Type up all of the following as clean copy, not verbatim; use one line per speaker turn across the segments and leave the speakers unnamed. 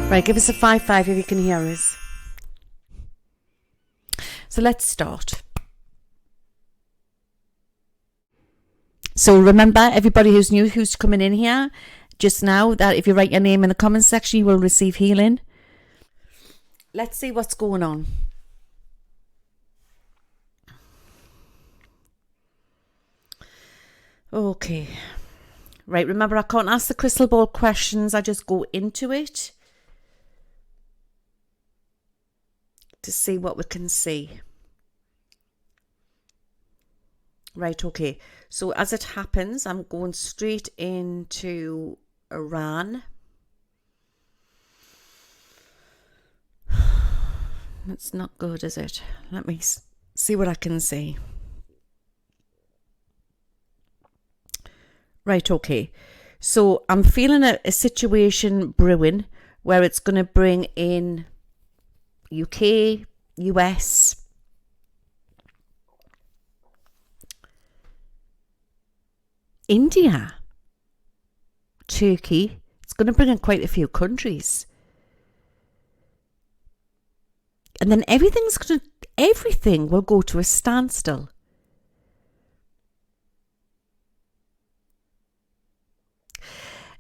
Right, give us a 5-5 if you can hear us. So let's start. So remember, everybody who's new, who's coming in here just now, that if you write your name in the comments section, you will receive healing. Let's see what's going on. Okay. Right, remember, I can't ask the crystal ball questions. I just go into it to see what we can see. Right, okay. So as it happens, I'm going straight into Iran. That's not good, is it? Let me see what I can see. Right, okay. So I'm feeling a situation brewing where it's going to bring in UK, US, India, Turkey. It's going to bring in quite a few countries. And then everything will go to a standstill.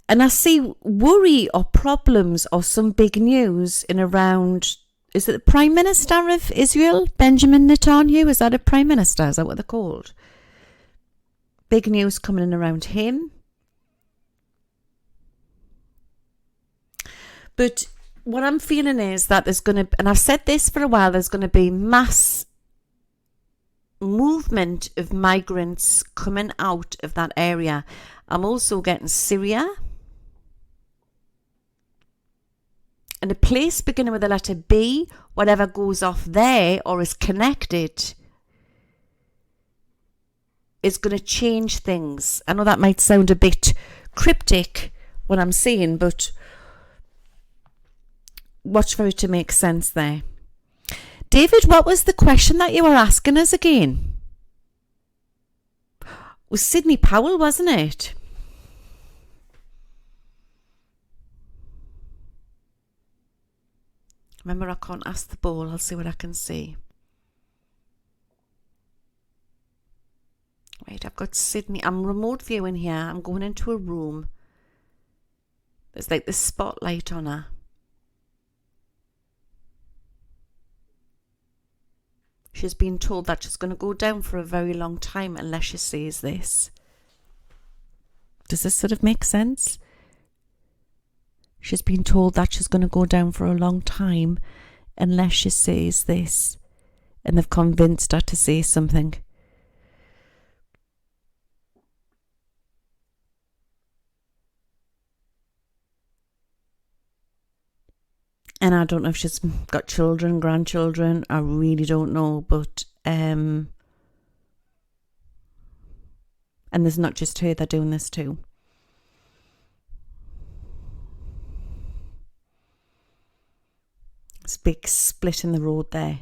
And I see worry or problems or some big news in around, is it the Prime Minister of Israel, Benjamin Netanyahu? Is that a Prime Minister? Is that what they're called? Big news coming in around him. But what I'm feeling is that there's going to, and I've said this for a while, there's going to be mass movement of migrants coming out of that area. I'm also getting Syria. And a place beginning with the letter B, whatever goes off there or is connected, is going to change things. I know that might sound a bit cryptic, what I'm saying, but watch for it to make sense there. David, what was the question that you were asking us again? It was Sidney Powell, wasn't it? Remember, I can't ask the ball. I'll see what I can see. Right, I've got Sydney. I'm remote viewing here. I'm going into a room. There's like the spotlight on her. She's been told that she's going to go down for a very long time unless she says this. Does this sort of make sense? She's been told that she's going to go down for a long time unless she says this. And they've convinced her to say something. And I don't know if she's got children, grandchildren. I really don't know. But, and there's not just her, they're doing this too. It's a big split in the road there.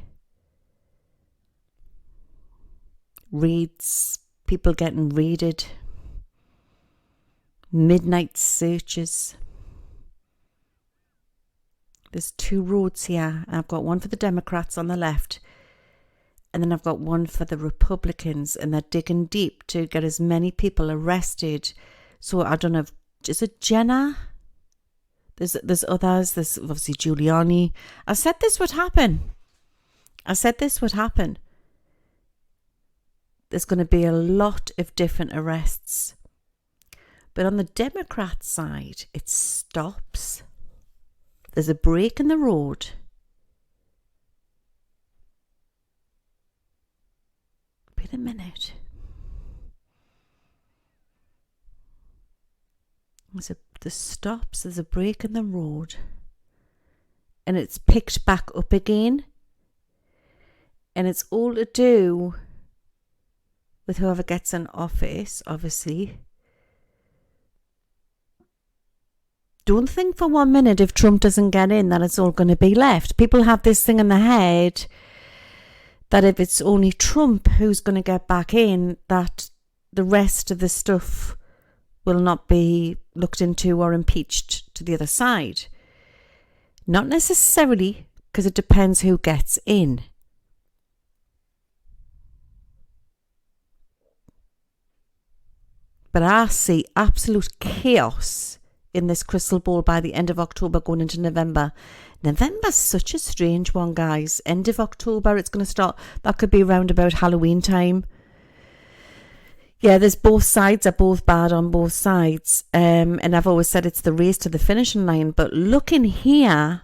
Raids, people getting raided. Midnight searches. There's two roads here. I've got one for the Democrats on the left, and then I've got one for the Republicans, and they're digging deep to get as many people arrested. So I don't know if, is it Jenna? There's others. There's obviously Giuliani. I said this would happen. There's going to be a lot of different arrests. But on the Democrat side, it stops. There's a break in the road. Wait a minute. The stops, there's a break in the road. And it's picked back up again. And it's all to do with whoever gets in office, obviously. Don't think for 1 minute if Trump doesn't get in that it's all going to be left. People have this thing in their head that if it's only Trump who's going to get back in, that the rest of the stuff will not be looked into or impeached to the other side. Not necessarily, because it depends who gets in. But I see absolute chaos in this crystal ball by the end of October going into November. November's such a strange one, guys. End of October, it's going to start. That could be around about Halloween time. Yeah, there's both sides are both bad on both sides. And I've always said it's the race to the finishing line. But looking here,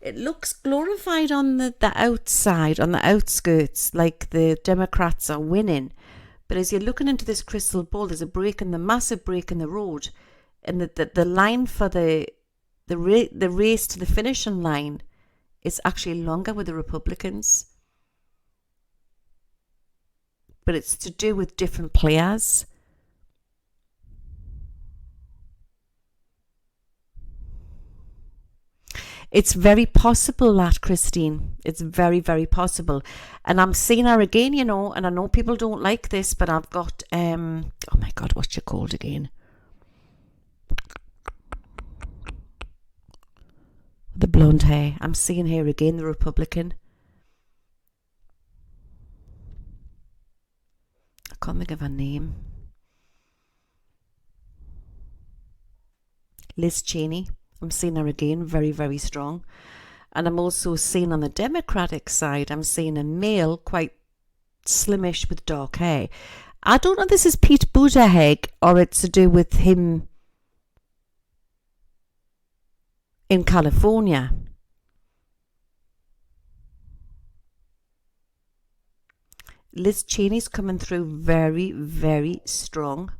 it looks glorified on the outside, on the outskirts, like the Democrats are winning. But as you're looking into this crystal ball, there's a massive break in the road. And the line for the race to the finishing line is actually longer with the Republicans. But it's to do with different players. It's very possible that, Christine. It's very, very possible. And I'm seeing her again, and I know people don't like this, but I've got, oh my God, what's she called again? The blonde hair. I'm seeing her again, the Republican. I can't think of her name. Liz Cheney. I'm seeing her again, very, very strong. And I'm also seeing on the Democratic side, I'm seeing a male, quite slimish with dark hair. I don't know if this is Pete Buttigieg or it's to do with him in California. Liz Cheney's coming through very, very strong.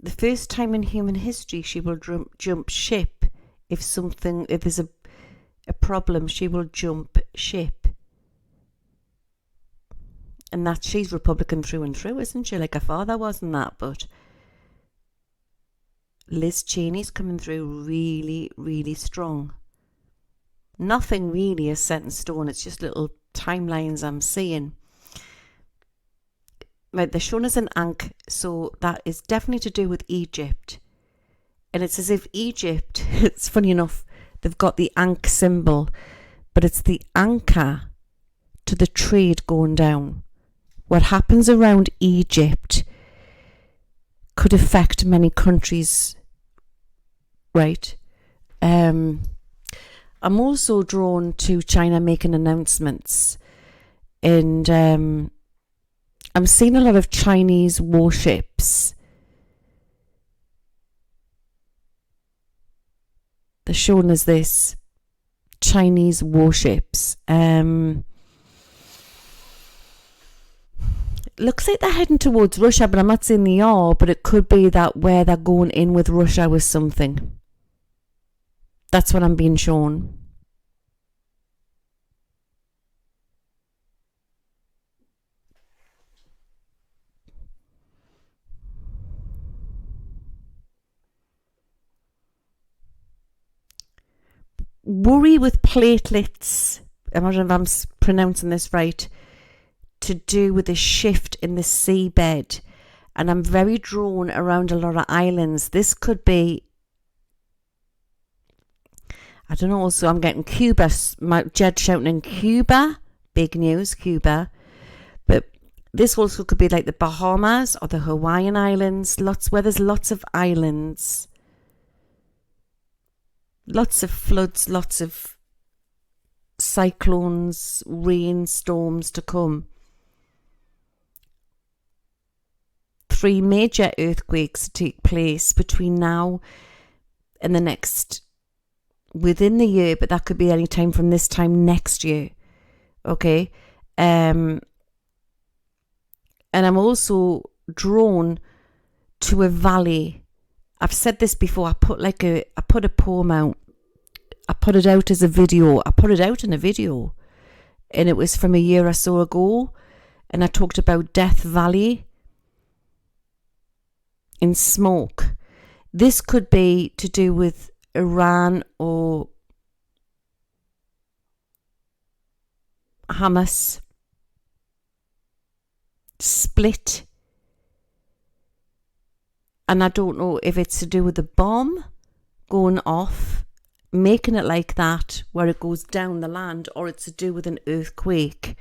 The first time in human history she will jump ship. If there's a problem, she will jump ship. And that she's Republican through and through, isn't she? Like her father wasn't that, but Liz Cheney's coming through really, really strong. Nothing really is set in stone. It's just little timelines I'm seeing. Right, they're shown as an ankh, so that is definitely to do with Egypt. And it's as if Egypt, it's funny enough, they've got the ankh symbol, but it's the anchor to the trade going down. What happens around Egypt could affect many countries, right? I'm also drawn to China making announcements, and I'm seeing a lot of Chinese warships. They're shown as this, Chinese warships. Looks like they're heading towards Russia, but I'm not saying they are, but it could be that where they're going in with Russia was something. That's what I'm being shown. Worry with platelets. I don't know if I'm pronouncing this right. To do with the shift in the seabed. And I'm very drawn around a lot of islands. This could be, I don't know, also I'm getting Cuba. Jed shouting in Cuba. Big news, Cuba. But this also could be like the Bahamas or the Hawaiian Islands. Where there's lots of islands. Lots of floods, lots of cyclones, rainstorms to come. 3 major earthquakes take place between now and the next, within the year, but that could be any time from this time next year. Okay. And I'm also drawn to a valley. I've said this before. I put a poem out. I put it out as a video. I put it out in a video, and it was from a year or so ago. And I talked about Death Valley in smoke. This could be to do with Iran or Hamas. split. And I don't know if it's to do with the bomb going off, making it like that, where it goes down the land, or it's to do with an earthquake.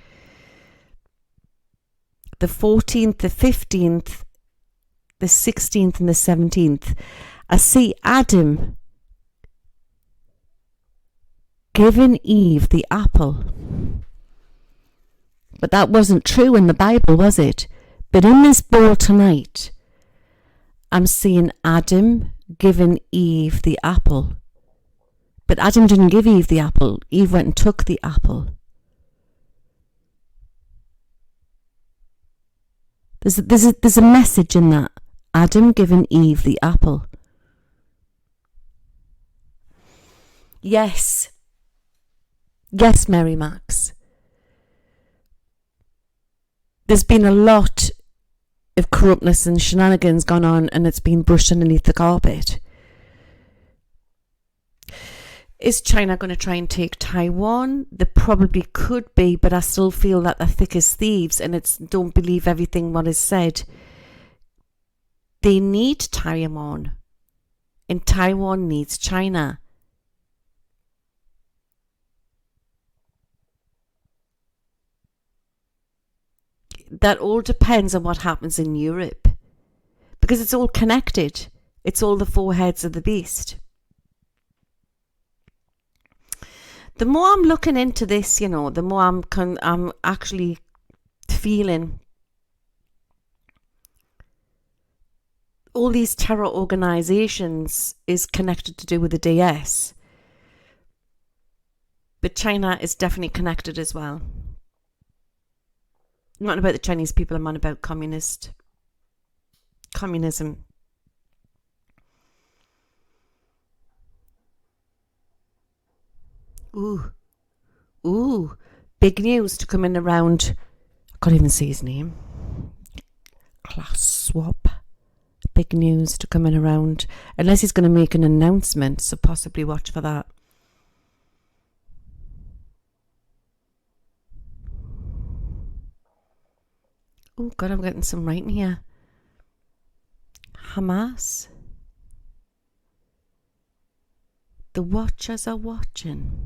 The 14th, the 15th, the 16th and the 17th, I see Adam giving Eve the apple. But that wasn't true in the Bible, was it? But in this bowl tonight, I'm seeing Adam giving Eve the apple. But Adam didn't give Eve the apple. Eve went and took the apple. There's a message in that. Adam giving Eve the apple. Yes. Yes, Mary Max. There's been a lot of corruptness and shenanigans gone on, and it's been brushed underneath the carpet. Is China going to try and take Taiwan? They probably could be, but I still feel that they're thick as thieves, and it's don't believe everything what is said. They need Taiwan, and Taiwan needs China. That all depends on what happens in Europe, because it's all connected. It's all the four heads of the beast. The more I'm looking into this, the more I'm actually feeling all these terror organizations is connected to do with the DS. But China is definitely connected as well. I'm not about the Chinese people, I'm on about communism. Ooh, big news to come in around, I can't even see his name, class swap. Big news to come in around, unless he's going to make an announcement, so possibly watch for that. Oh God, I'm getting some writing here. Hamas. The watchers are watching.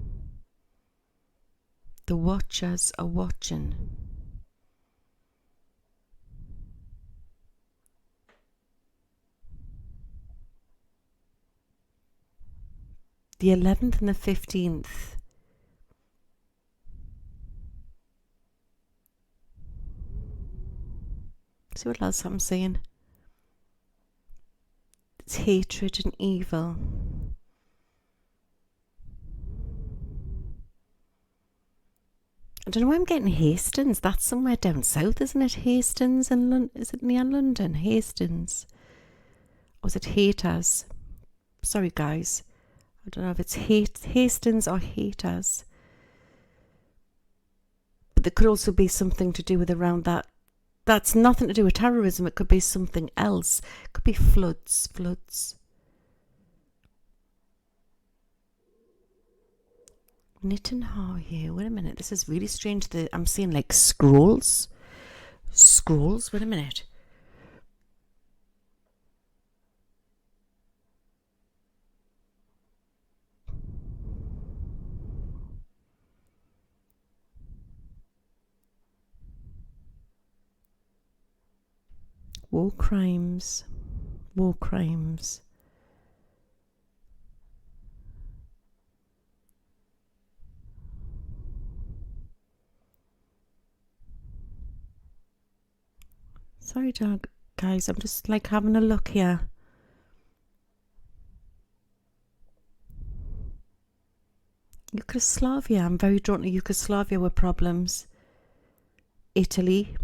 The watchers are watching. The 11th and the 15th. See what else I'm saying? It's hatred and evil. I don't know why I'm getting Hastings. That's somewhere down south, isn't it? Hastings and is it near London? Hastings. Or is it Haters? Sorry, guys. I don't know if it's Hastings or Haters. But there could also be something to do with around that. That's nothing to do with terrorism. It could be something else. It could be floods. Knit and how here. Wait a minute. This is really strange. I'm seeing like scrolls. Wait a minute. War crimes. Sorry, dog, guys. I'm just like having a look here. Yugoslavia. I'm very drawn to Yugoslavia with problems. Italy.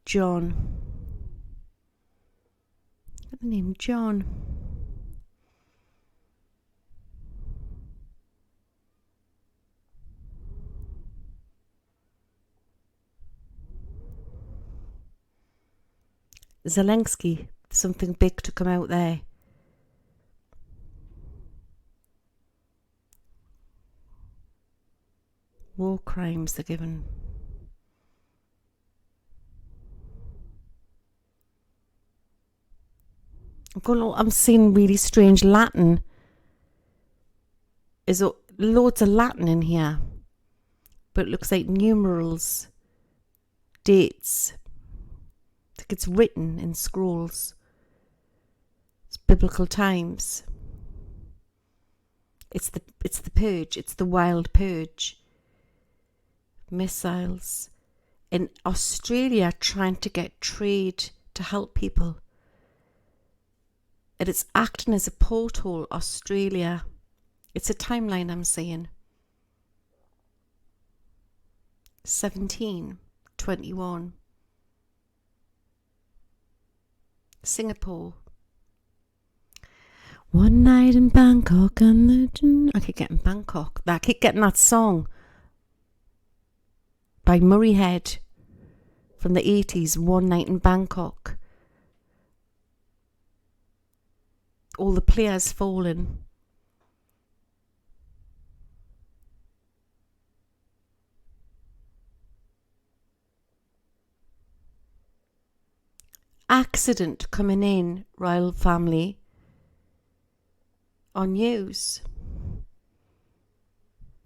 John. Got the name John. Zelensky. Something big to come out there. War crimes they're given. I'm seeing really strange Latin. There's loads of Latin in here. But it looks like numerals, dates. I think it's written in scrolls. It's biblical times. It's the purge. It's the wild purge. Missiles. In Australia, trying to get trade to help people. And it's acting as a porthole, Australia. It's a timeline I'm seeing. 1721. Singapore. One night in Bangkok and I keep getting Bangkok. I keep getting that song by Murray Head from the 80s, One Night in Bangkok. All the players falling. Accident coming in, royal family, on news.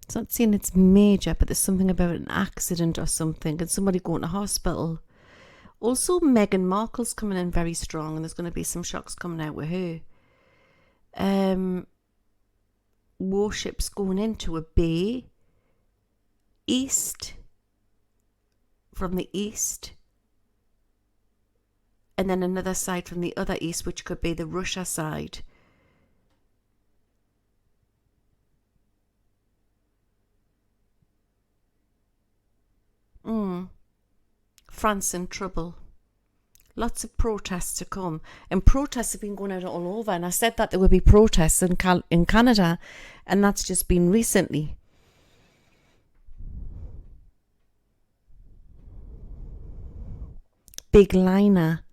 It's not saying it's major, but there's something about an accident or something and somebody going to hospital. Also, Meghan Markle's coming in very strong and there's going to be some shocks coming out with her. Warships going into a bay from the east, and then another side from the other east, which could be the Russia side. France in trouble. Lots of protests to come. And protests have been going out all over. And I said that there would be protests in Canada. And that's just been recently. Big liner.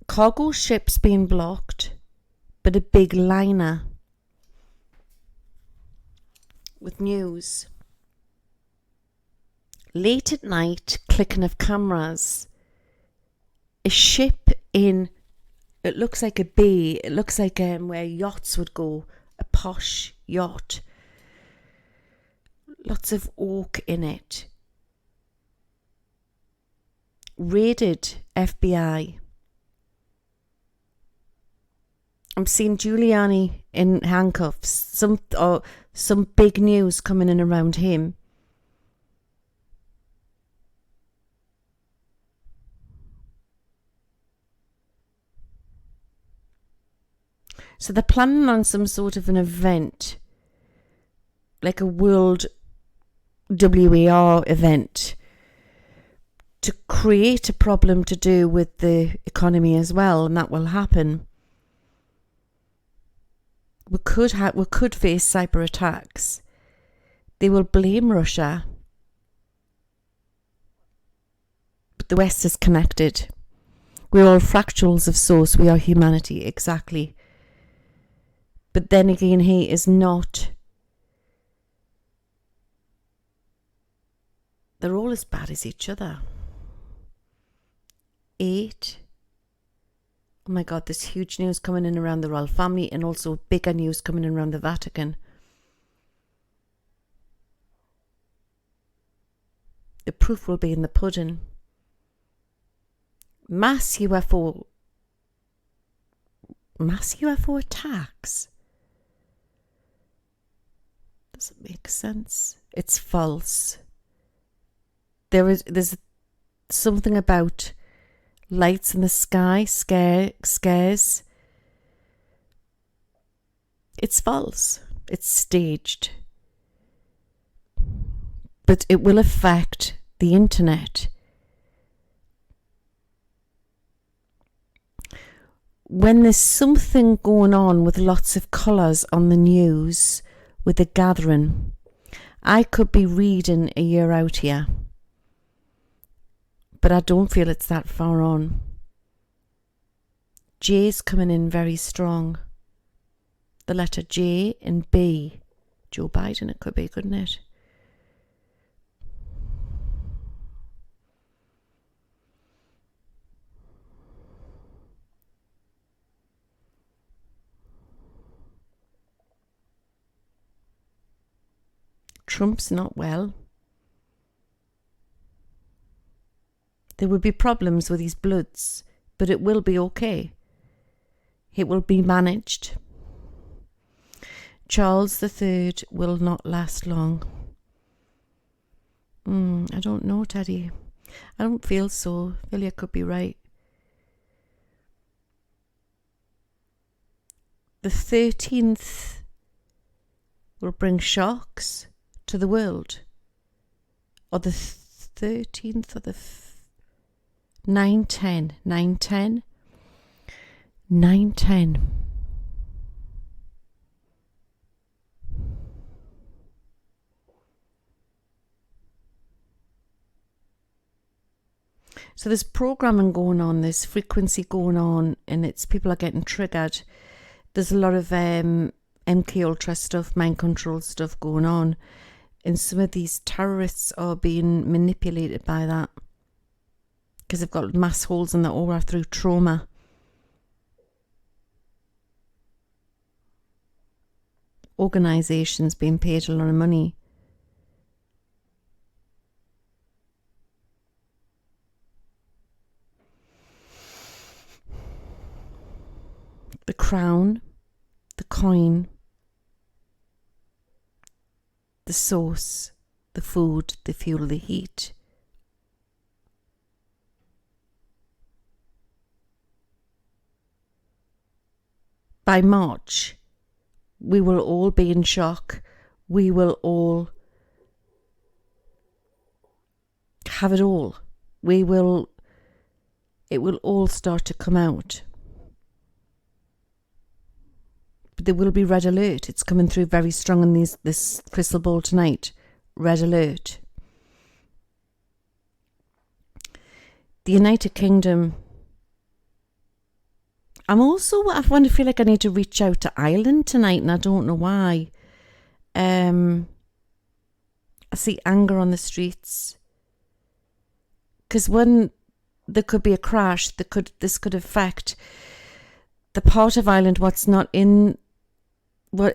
Cargo ships being blocked. But a big liner. With news. Late at night, clicking of cameras. A ship in, it looks like a bay, it looks like where yachts would go, a posh yacht. Lots of oak in it. Raided FBI. I'm seeing Giuliani in handcuffs. Some big news coming in around him. So they're planning on some sort of an event, like a world WAR event, to create a problem to do with the economy as well, and that will happen. We could face cyber attacks. They will blame Russia, but the West is connected. We're all fractals of source. We are humanity, exactly. But then again, he is not. They're all as bad as each other. 8. Oh my God, there's huge news coming in around the royal family and also bigger news coming in around the Vatican. The proof will be in the pudding. Mass UFO attacks. Does it make sense? It's false. There's something about lights in the sky scares. It's false. It's staged. But it will affect the internet. When there's something going on with lots of colours on the news, with a gathering, I could be reading a year out here. But I don't feel it's that far on. J's coming in very strong. The letter J and B. Joe Biden, it could be, couldn't it? Trump's not well. There will be problems with his bloods, but it will be okay. It will be managed. Charles III will not last long. I don't know, Teddy. I don't feel so. I feel you could be right. The 13th will bring shocks to the world. Or the 13th or the 9/10. 9/10. 9/10. So there's programming going on, there's frequency going on, and it's people are getting triggered. There's a lot of MK Ultra stuff, mind control stuff going on, and some of these terrorists are being manipulated by that because they've got mass holes in the aura through trauma. Organisations being paid a lot of money. The crown, the coin, the source, the food, the fuel, the heat. By March, we will all be in shock. We will all have it all. It will all start to come out. But there will be red alert. It's coming through very strong in this crystal ball tonight. Red alert. The United Kingdom. I want to feel like I need to reach out to Ireland tonight, and I don't know why. I see anger on the streets. Because when there could be a crash, this could affect the part of Ireland what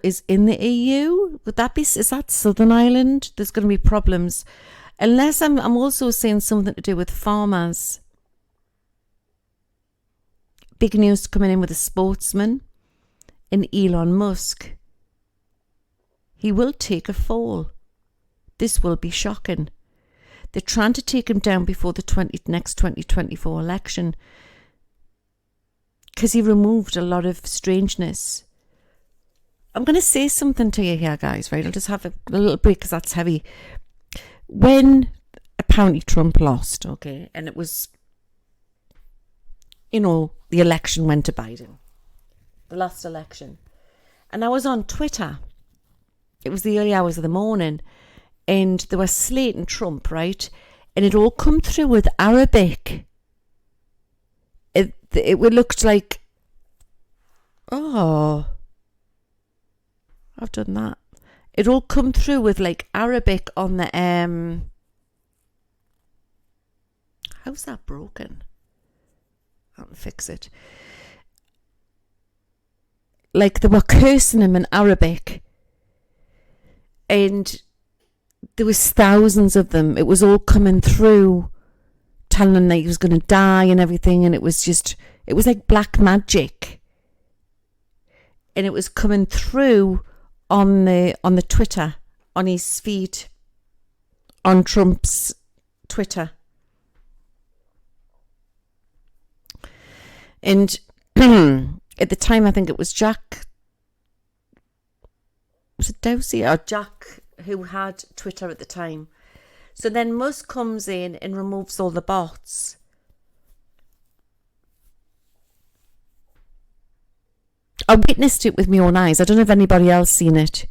is in the EU. Is that Southern Ireland? There's going to be problems. Unless I'm also seeing something to do with farmers. Big news coming in with a sportsman and Elon Musk. He will take a fall. This will be shocking. They're trying to take him down before the next 2024 election because he removed a lot of strangeness. I'm going to say something to you here, guys, right? I'll just have a little break because that's heavy. When apparently Trump lost, okay, and it was, the election went to Biden, the last election. And I was on Twitter. It was the early hours of the morning, and they were slating Trump, right? And it all come through with Arabic. It looked like, I've done that. It all come through with like Arabic on the how's that broken? I'll fix it. Like they were cursing him in Arabic, and there was thousands of them. It was all coming through, telling him that he was going to die and everything, and it was like black magic, and it was coming through on the Twitter, on his feed, on Trump's Twitter. And at the time, I think it was Jack, was it Dowsey or Jack who had Twitter at the time. So then Musk comes in and removes all the bots. I witnessed it with my own eyes. I don't know if anybody else seen it.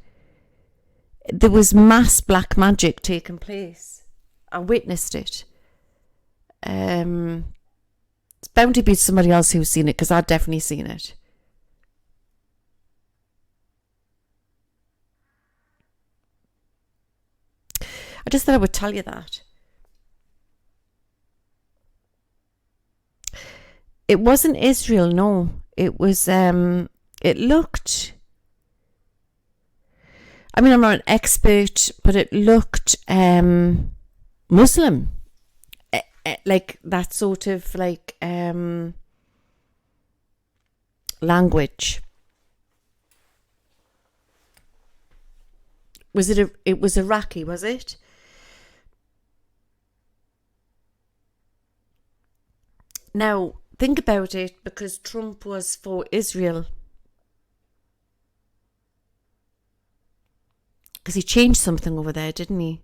There was mass black magic taking place. I witnessed it. It's bound to be somebody else who's seen it because I've definitely seen it. I just thought I would tell you that. It wasn't Israel, no. It was, it looked, I mean, I'm not an expert, but it looked Muslim. Like that sort of like language. It was Iraqi, was it? Now, think about it, because Trump was for Israel. Because he changed something over there, didn't he?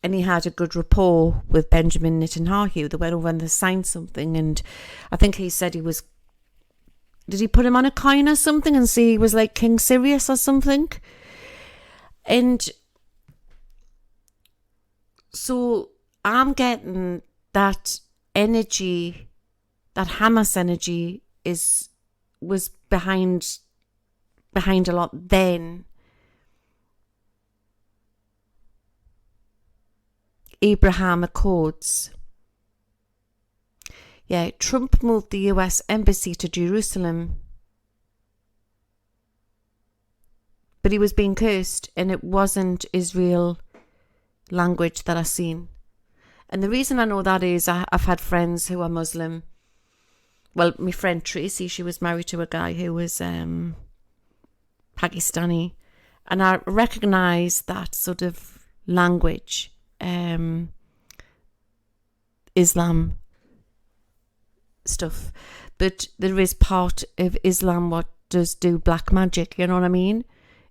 And he had a good rapport with Benjamin Netanyahu. They went over and they signed something, and I think he said he was... Did he put him on a coin or something and say he was like King Sirius or something? And so I'm getting that energy, that Hamas energy was behind a lot then. Abraham Accords. Yeah, Trump moved the US embassy to Jerusalem, but he was being cursed, and it wasn't Israel language that I seen. And the reason I know that is I've had friends who are Muslim. Well, my friend Tracy, she was married to a guy who was Pakistani, and I recognise that sort of language, Islam stuff. But there is part of Islam what does do black magic, you know what I mean?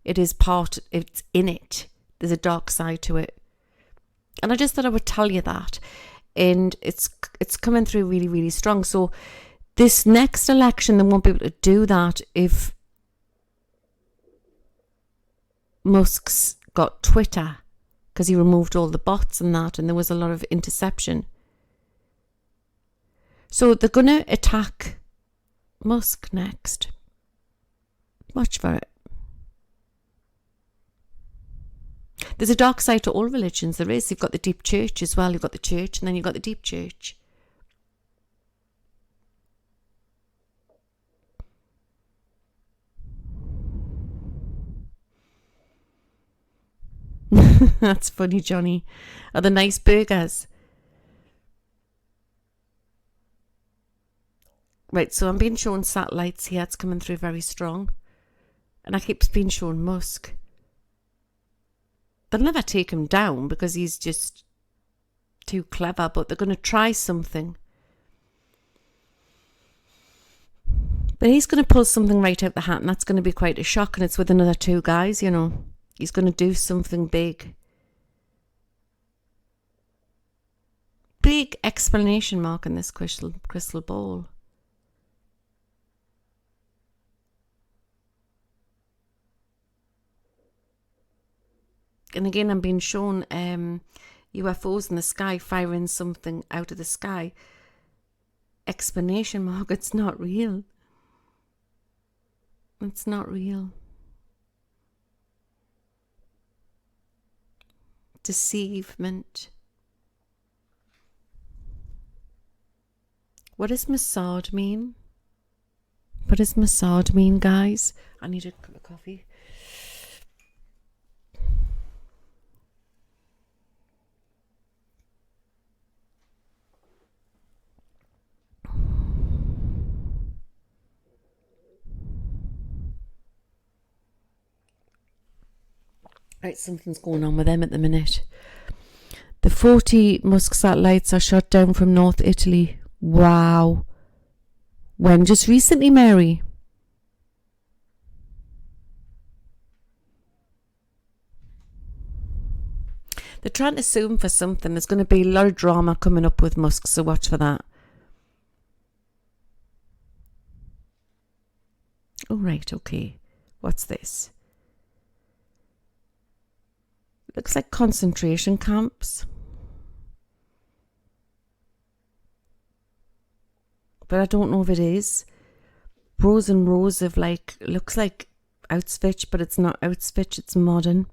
It is part, it's in it. There's a dark side to it. And I just thought I would tell you that. And it's coming through really, really strong. So this next election, they won't be able to do that if Musk's got Twitter, because he removed all the bots and that, and there was a lot of interception. So they're going to attack Musk next. Watch for it. There's a dark side to all religions. There is. You've got the deep church as well. You've got the church, and then you've got the deep church. That's funny, Johnny. Are the nice burgers? Right, so I'm being shown satellites here. It's coming through very strong. And I keep being shown Musk. They'll never take him down because he's just too clever, but they're going to try something. But he's going to pull something right out the hat, and that's going to be quite a shock. And it's with another two guys, you know. He's going to do something big. Big explanation mark in this crystal ball. And again, I'm being shown UFOs in the sky firing something out of the sky. Explanation mark, it's not real. It's not real. Deceivement. What does Mossad mean? What does Mossad mean, guys? I need a cup of coffee. Right, something's going on with them at the minute. The 40 Musk satellites are shot down from North Italy. Wow. When? Just recently, Mary? They're trying to sue him for something. There's going to be a lot of drama coming up with Musk, so watch for that. Oh, right, okay. What's this? Looks like concentration camps. But I don't know if it is. Rows and rows of like, looks like Auschwitz, but it's not Auschwitz, it's modern.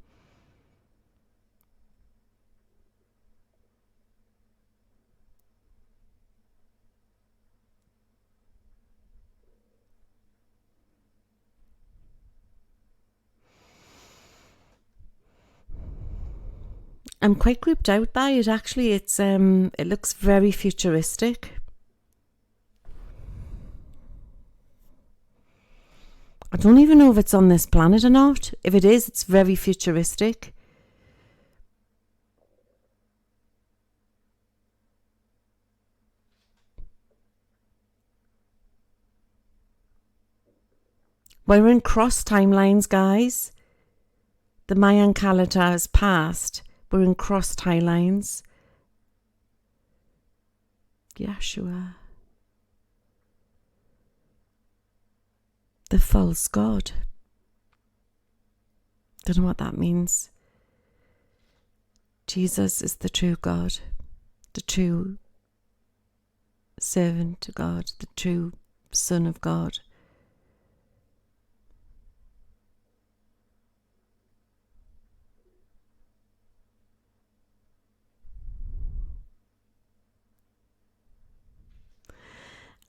I'm quite creeped out by it, actually. It looks very futuristic. I don't even know if it's on this planet or not. If it is, it's very futuristic. We're in cross timelines, guys. The Mayan calendar has passed. We're in cross timelines. Yeshua. The false god. Don't know what that means. Jesus is the true God, the true servant to God, the true Son of God.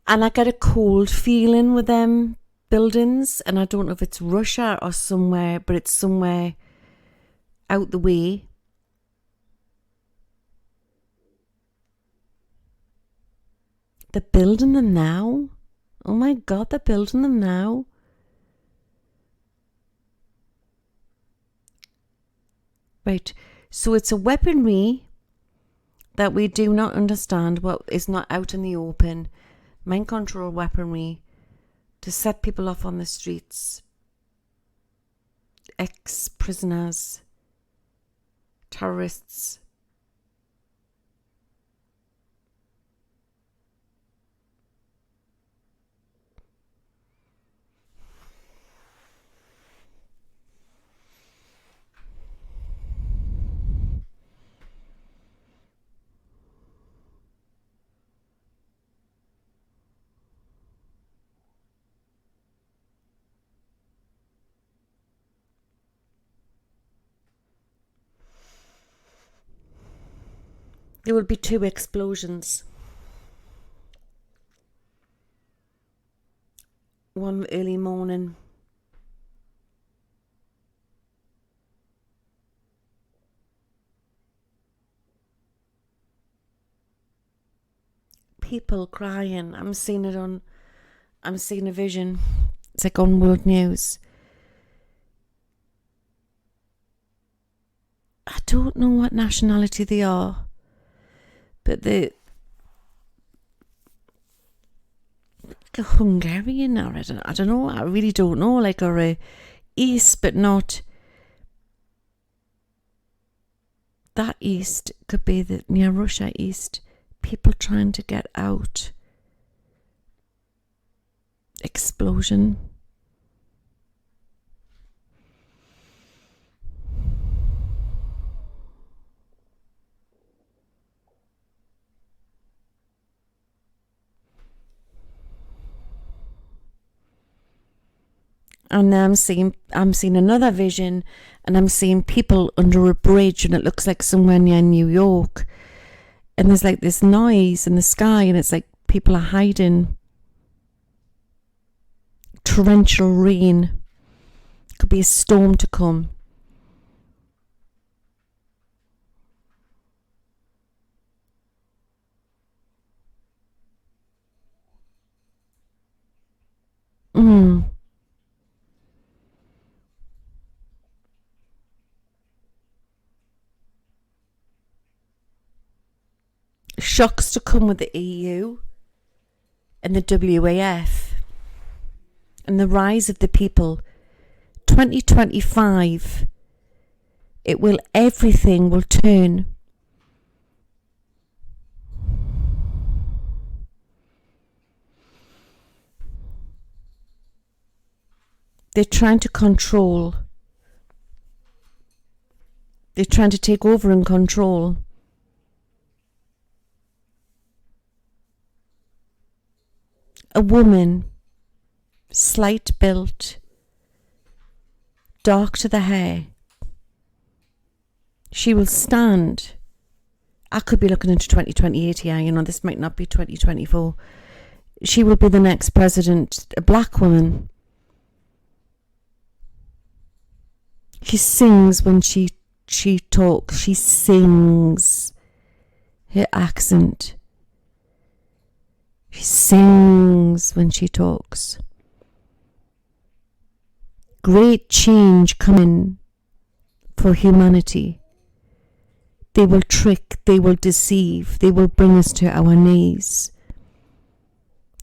And I get a cold feeling with them buildings, and I don't know if it's Russia or somewhere, but it's somewhere out the way. They're building them now. Oh my God, they're building them now. Right, so it's a weaponry that we do not understand, what is not out in the open. Mind control weaponry to set people off on the streets. Ex-prisoners, terrorists. There will be 2 explosions. One early morning. People crying. I'm seeing a vision. It's like on World News. I don't know what nationality they are, but they're like a Hungarian, or I don't know. I really don't know. Like, or a East, but not that East. Could be the near Russia East. People trying to get out. Explosion. And I'm seeing another vision, and I'm seeing people under a bridge, and it looks like somewhere near New York. And there's like this noise in the sky, and it's like people are hiding. Torrential rain. Could be a storm to come. Shocks to come with the EU and the WAF and the rise of the people. 2025, everything will turn. They're trying to control. They're trying to take over and control. A woman, slight built, dark to the hair. She will stand. I could be looking into 2028 here, this might not be 2024. She will be the next president, a black woman. She sings when she she talks, she sings. Her accent. She sings when she talks. Great change coming for humanity. They will trick, they will deceive, they will bring us to our knees.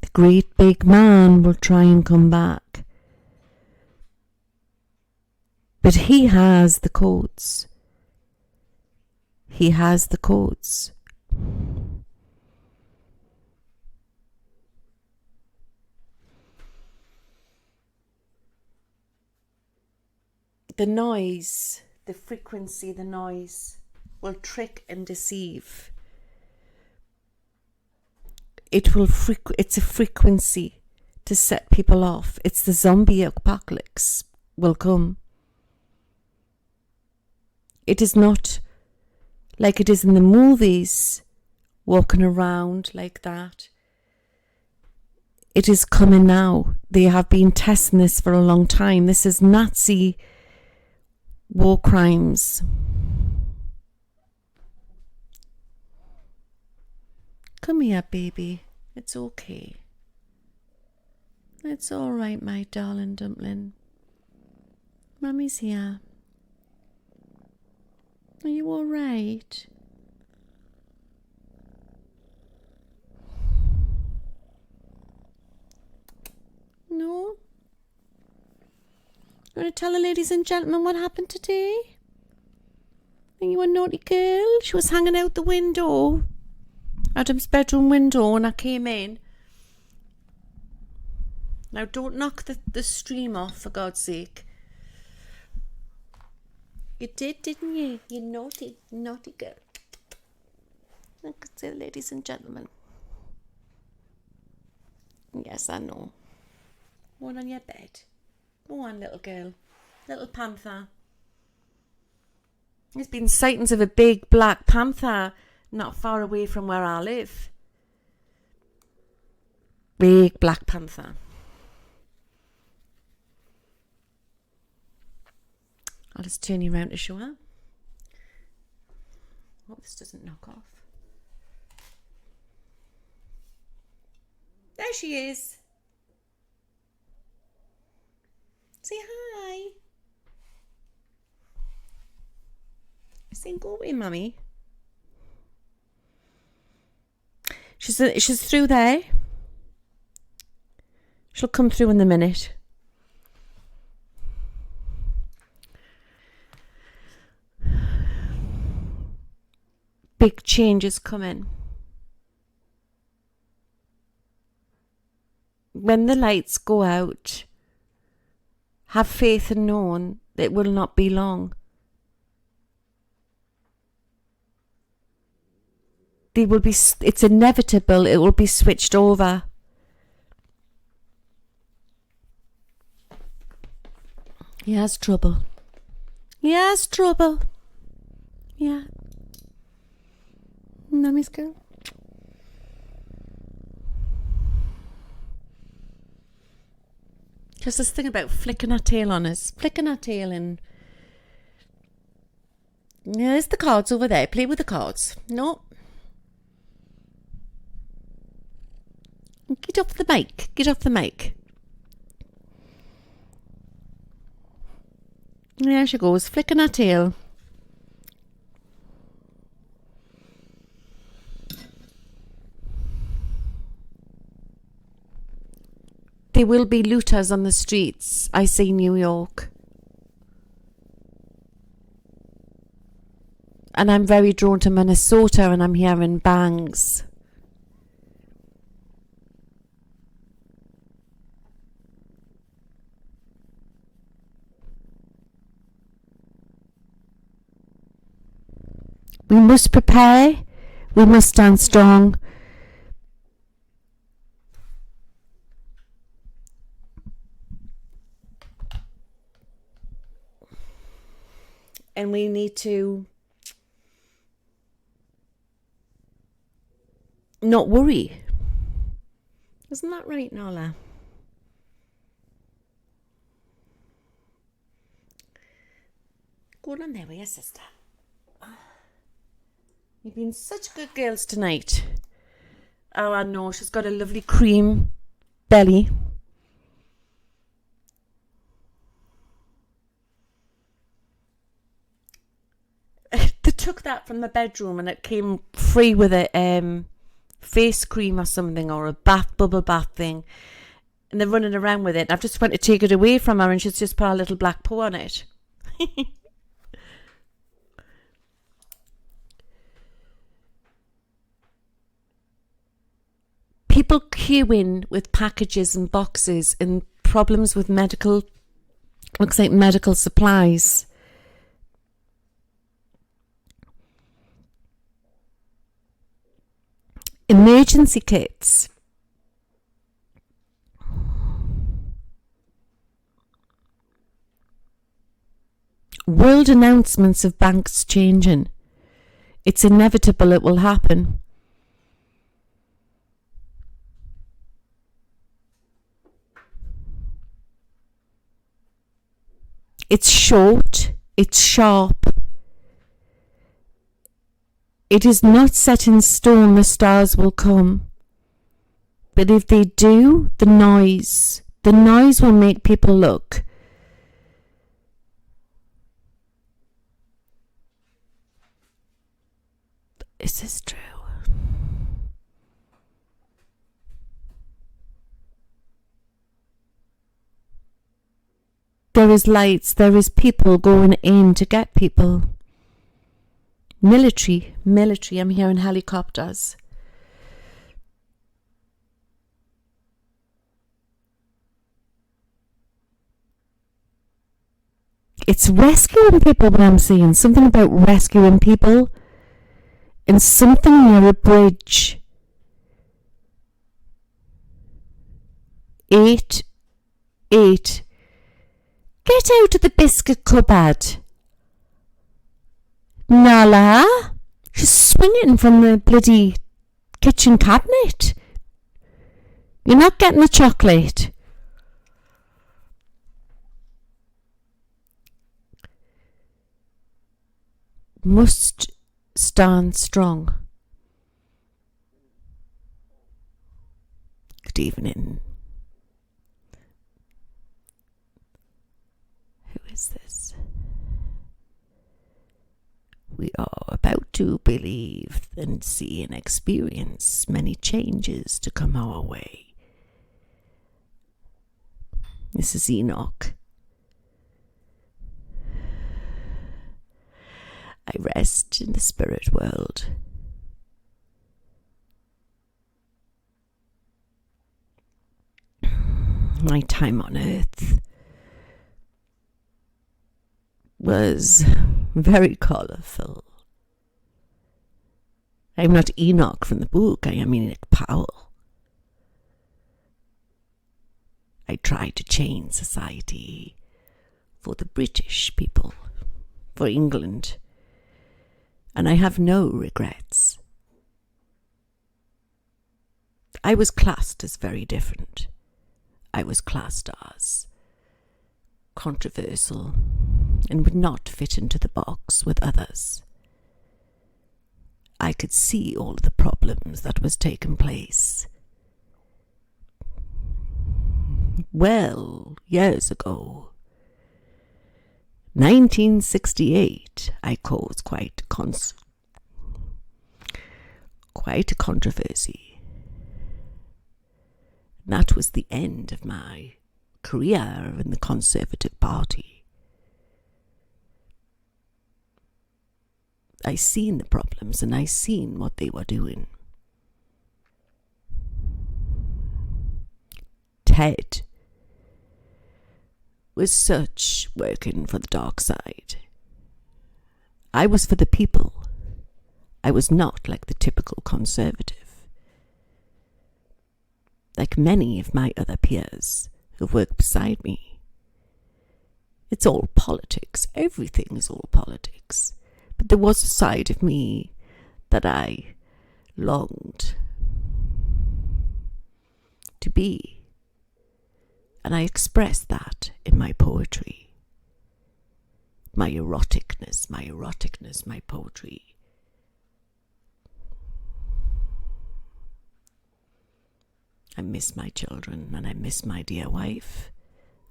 The great big man will try and come back. But he has the codes. He has the codes. The noise, the frequency, the noise will trick and deceive. It's a frequency to set people off. It's the zombie apocalypse will come. It is not like it is in the movies, walking around like that. It is coming now. They have been testing this for a long time. This is Nazi war crimes. Come here, baby. It's okay. It's all right, my darling dumpling. Mummy's here. Are you all right? No? You want to tell the ladies and gentlemen what happened today? Are you a naughty girl? She was hanging out the window. Adam's bedroom window, and I came in. Now don't knock the stream off, for God's sake. You did, didn't you? You naughty girl. Look at the ladies and gentlemen. Yes, I know. One on your bed. Go on, little girl. Little panther. There's been sightings of a big black panther not far away from where I live. Big black panther. I'll just turn you around to show her. Hope this doesn't knock off. There she is. Say hi. Say go away, mummy. She's through there. She'll come through in a minute. Big changes coming. When the lights go out, have faith and know it will not be long. It's inevitable, it will be switched over. He has trouble. He has trouble. Yeah. Mummy's girl. Just this thing about flicking her tail on us. Flicking her tail and... Yeah, there's the cards over there. Play with the cards. No. Get off the mic. Get off the mic. There she goes, flicking her tail. There will be looters on the streets. I see New York. And I'm very drawn to Minnesota, and I'm hearing bangs. We must prepare. We must stand strong. And we need to not worry. Isn't that right, Nala? Going on there with your sister. You've been such good girls tonight. Oh, I know. She's got a lovely cream belly. They took that from the bedroom and it came free with a face cream or something, or a bubble bath thing. And they're running around with it. I've just went to take it away from her and she's just put a little black paw on it. People queuing with packages and boxes and problems with medical supplies. Emergency kits. World announcements of banks changing. It's inevitable it will happen. It's short, it's sharp. It is not set in stone the stars will come. But if they do, the noise will make people look. Is this true? There is lights, there is people going in to get people. Military, I'm hearing helicopters. It's rescuing people, what I'm seeing. Something about rescuing people. And something near a bridge. 8. Get out of the biscuit cupboard. Nala, she's swinging from the bloody kitchen cabinet. You're not getting the chocolate. Must stand strong. Good evening. Who is this? We are about to believe and see and experience many changes to come our way. This is Enoch. I rest in the spirit world. My time on earth was very colourful. I'm not Enoch from the book, I am Enoch Powell. I tried to change society for the British people, for England, and I have no regrets. I was classed as very different. I was classed as controversial and would not fit into the box with others. I could see all the problems that was taking place. Well, years ago, 1968, I caused quite a controversy. That was the end of my career in the Conservative Party. I seen the problems and I seen what they were doing. Ted was such working for the dark side. I was for the people. I was not like the typical conservative. Like many of my other peers who work beside me. It's all politics. Everything is all politics. But there was a side of me that I longed to be. And I expressed that in my poetry. my eroticness, my poetry. I miss my children and I miss my dear wife.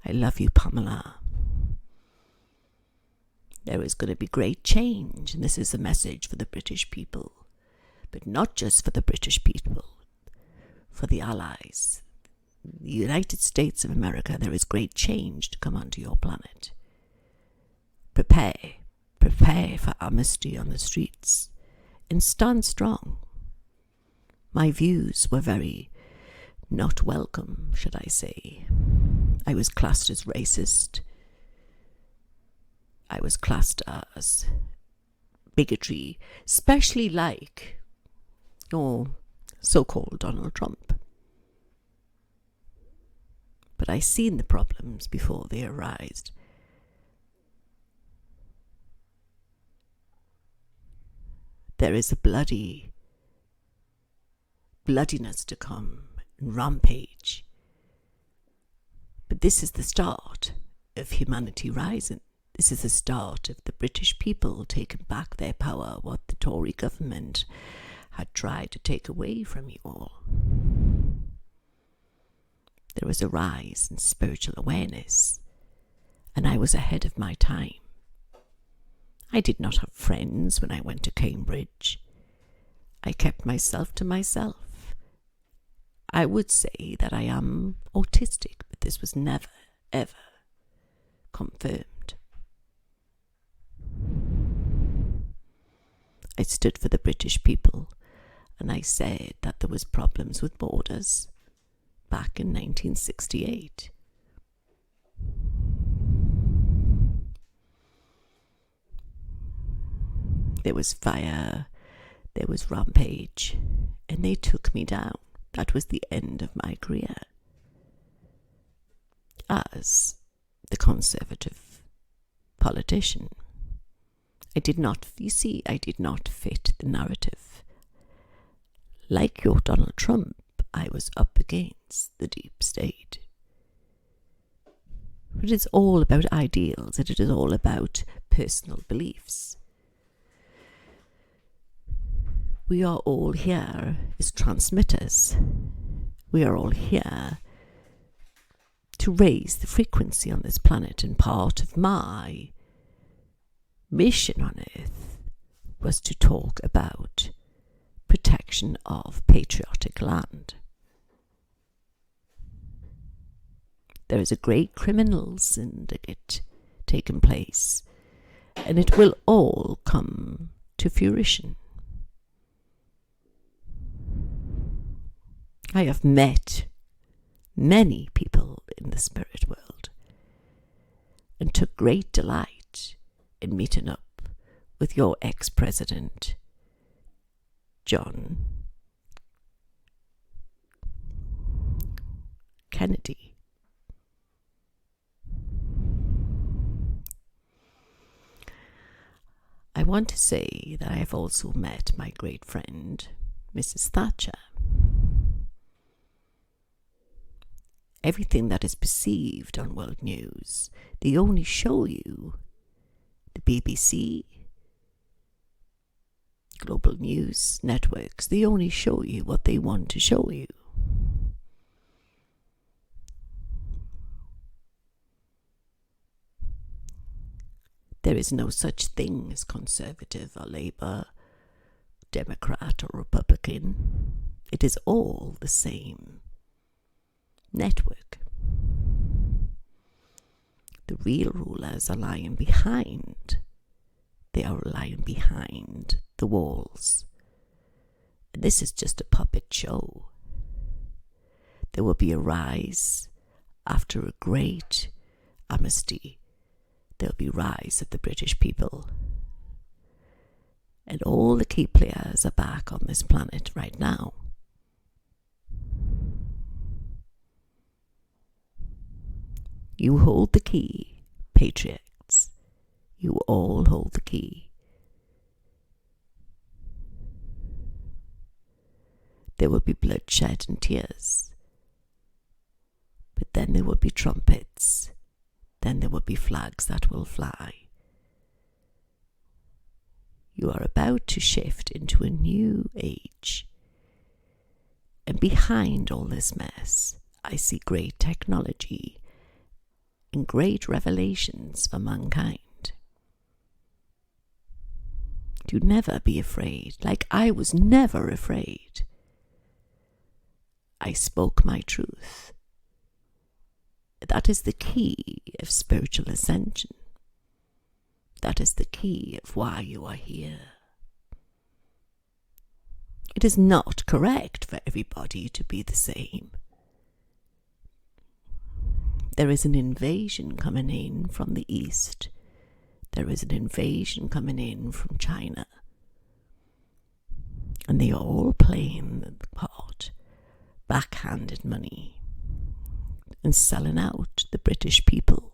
I love you, Pamela. There is going to be great change, and this is a message for the British people, but not just for the British people, for the Allies. The United States of America, there is great change to come onto your planet. Prepare for amnesty on the streets, and stand strong. My views were very not welcome, should I say. I was classed as racist. I was classed as bigotry, especially like so-called Donald Trump. But I seen the problems before they arised. There is a bloodiness to come, and rampage. But this is the start of humanity rising. This is the start of the British people taking back their power, what the Tory government had tried to take away from you all. There was a rise in spiritual awareness, and I was ahead of my time. I did not have friends when I went to Cambridge. I kept myself to myself. I would say that I am autistic, but this was never, ever confirmed. I stood for the British people, and I said that there was problems with borders back in 1968. There was fire, there was rampage, and they took me down. That was the end of my career as the Conservative politician. I did not fit the narrative. Like your Donald Trump, I was up against the deep state. But it's all about ideals, and it is all about personal beliefs. We are all here as transmitters. We are all here to raise the frequency on this planet, and part of my mission on Earth was to talk about protection of patriotic land. There is a great criminal syndicate taking place, and it will all come to fruition. I have met many people in the spirit world and took great delight in meeting up with your ex-president, John Kennedy. I want to say that I have also met my great friend, Mrs. Thatcher. Everything that is perceived on world news, they only show you the BBC, global news networks. They only show you what they want to show you. There is no such thing as conservative or Labour, Democrat or Republican. It is all the same network. The real rulers are lying behind. They are lying behind the walls. And this is just a puppet show. There will be a rise after a great amnesty. There will be rise of the British people. And all the key players are back on this planet right now. You hold the key, patriots. You all hold the key. There will be bloodshed and tears. But then there will be trumpets. Then there will be flags that will fly. You are about to shift into a new age. And behind all this mess, I see great technology and great revelations for mankind. Do never be afraid, like I was never afraid. I spoke my truth. That is the key of spiritual ascension. That is the key of why you are here. It is not correct for everybody to be the same. There is an invasion coming in from the east. There is an invasion coming in from China. And they are all playing the part, backhanded money, and selling out the British people.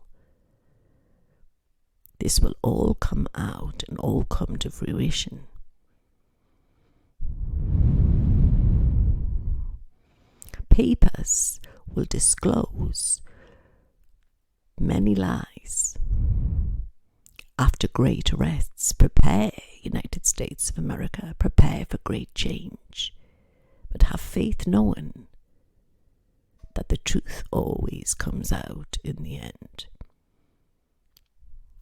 This will all come out and all come to fruition. Papers will disclose many lies. After great arrests, prepare, United States of America, prepare for great change. But have faith knowing that the truth always comes out in the end.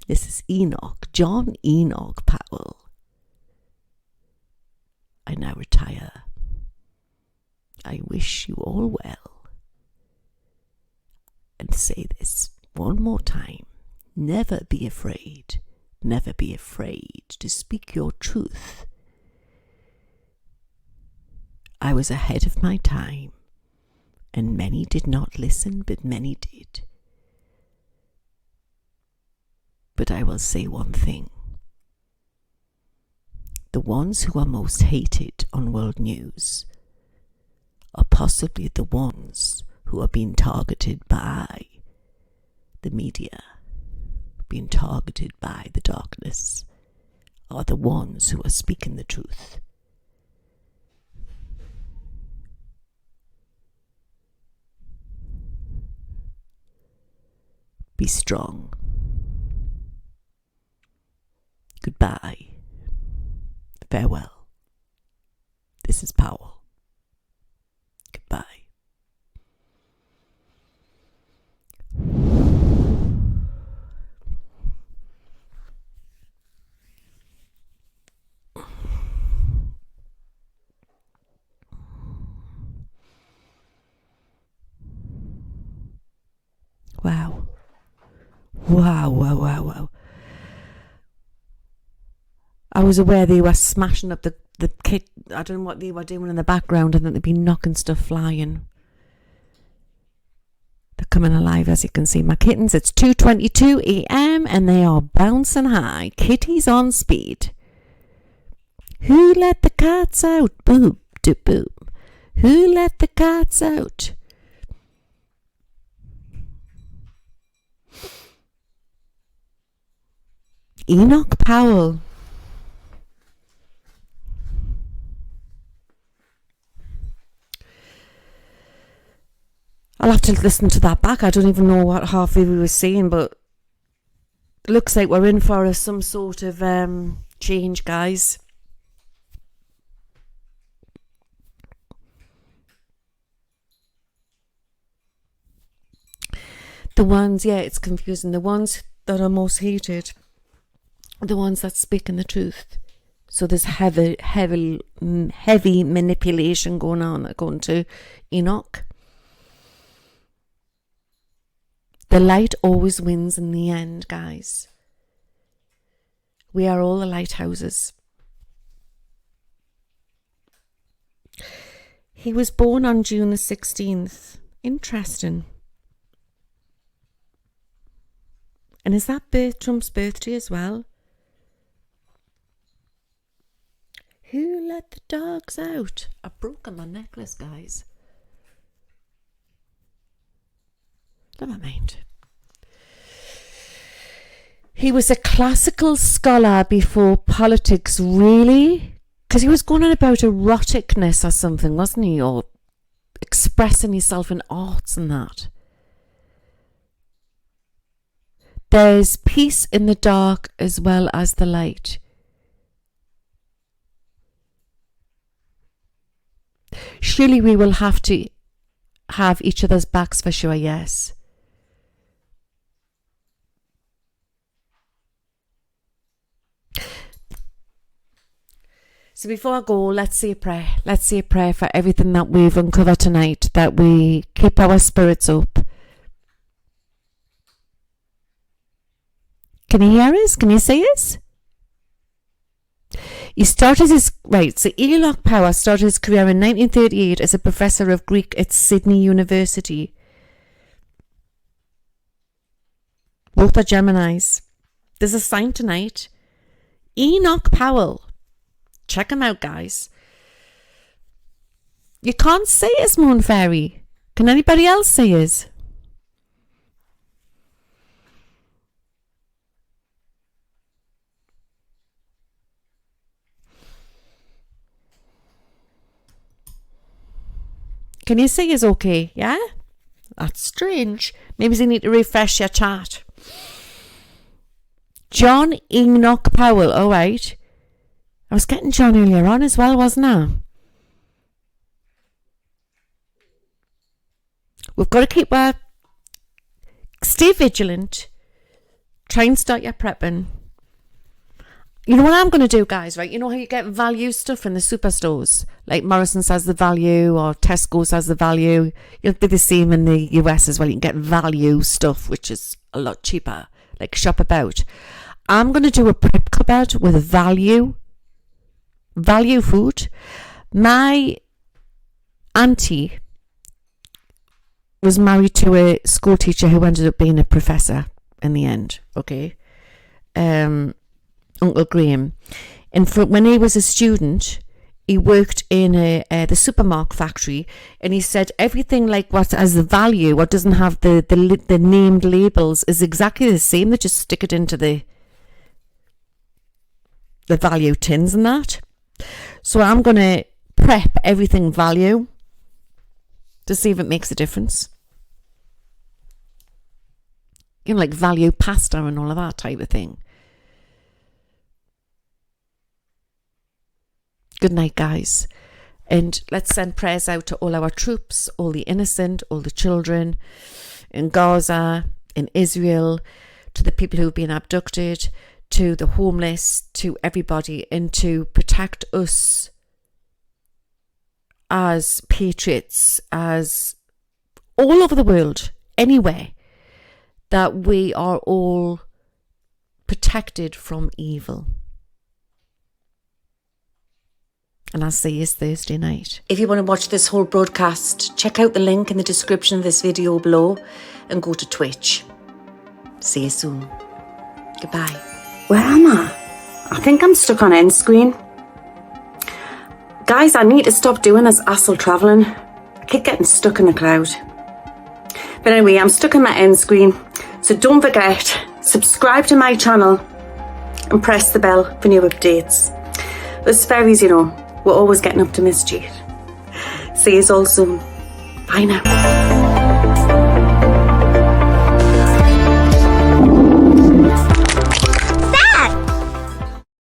This is John Enoch Powell. I now retire. I wish you all well. And say this one more time. Never be afraid. Never be afraid to speak your truth. I was ahead of my time, and many did not listen, but many did. But I will say one thing. The ones who are most hated on world news are possibly the ones who are being targeted by the media, being targeted by the darkness, are the ones who are speaking the truth. Be strong. Goodbye. Farewell. This is Powell. Goodbye. Wow. Wow, wow, wow, wow. I was aware they were smashing up the kit. I don't know what they were doing in the background. I think they'd been knocking stuff flying. They're coming alive, as you can see. My kittens, it's 2:22 a.m. and they are bouncing high. Kitties on speed. Who let the cats out? Boop, doop, boop. Who let the cats out? Enoch Powell. I'll have to listen to that back. I don't even know what half we were saying, but it looks like we're in for some sort of change, guys. The ones, yeah, it's confusing. The ones that are most hated, the ones that speaking the truth. So there's heavy manipulation going on, according to Enoch. The light always wins in the end, guys. We are all the lighthouses. He was born on June the 16th. Interesting. And is that Trump's birthday as well? Who let the dogs out? I've broken my necklace, guys. Never mind. He was a classical scholar before politics, really? Because he was going on about eroticness or something, wasn't he? Or expressing himself in arts and that. There's peace in the dark as well as the light. Surely we will have to have each other's backs for sure, yes. So before I go, let's say a prayer. Let's say a prayer for everything that we've uncovered tonight, that we keep our spirits up. Can you hear us? Can you see us? He started his, right, so Enoch Powell started his career in 1938 as a professor of Greek at Sydney University. Both are Geminis. There's a sign tonight. Enoch Powell. Check him out, guys. You can't see us, Moon Fairy. Can anybody else see us? Can you see us okay? Yeah? That's strange. Maybe you need to refresh your chat. John Enoch Powell. All right. I was getting John earlier on as well, wasn't I? We've got to stay vigilant. Try and start your prepping. You know what I'm going to do, guys, right? You know how you get value stuff in the superstores? Like Morrison's has the value or Tesco's has the value. It'll be the same in the US as well. You can get value stuff, which is a lot cheaper. Like Shop About. I'm going to do a prep cupboard with value food. My auntie was married to a school teacher who ended up being a professor in the end. Okay. Uncle Graham. And when he was a student, he worked in the supermarket factory, and he said everything like what has the value or doesn't have the named labels is exactly the same. They just stick it into the value tins and that. So I'm going to prep everything value to see if it makes a difference. You know, like value pasta and all of that type of thing. Good night, guys. And let's send prayers out to all our troops, all the innocent, all the children in Gaza, in Israel, to the people who've been abducted, to the homeless, to everybody, and to protect us as patriots, as all over the world, anywhere, that we are all protected from evil. And I'll see you Thursday night. If you want to watch this whole broadcast, check out the link in the description of this video below and go to Twitch. See you soon. Goodbye.
Where am I? I think I'm stuck on end screen. Guys, I need to stop doing this astral travelling. I keep getting stuck in the cloud. But anyway, I'm stuck in my end screen. So don't forget, subscribe to my channel and press the bell for new updates. Us fairies, you know, we're always getting up to mischief. See you all soon. Bye now.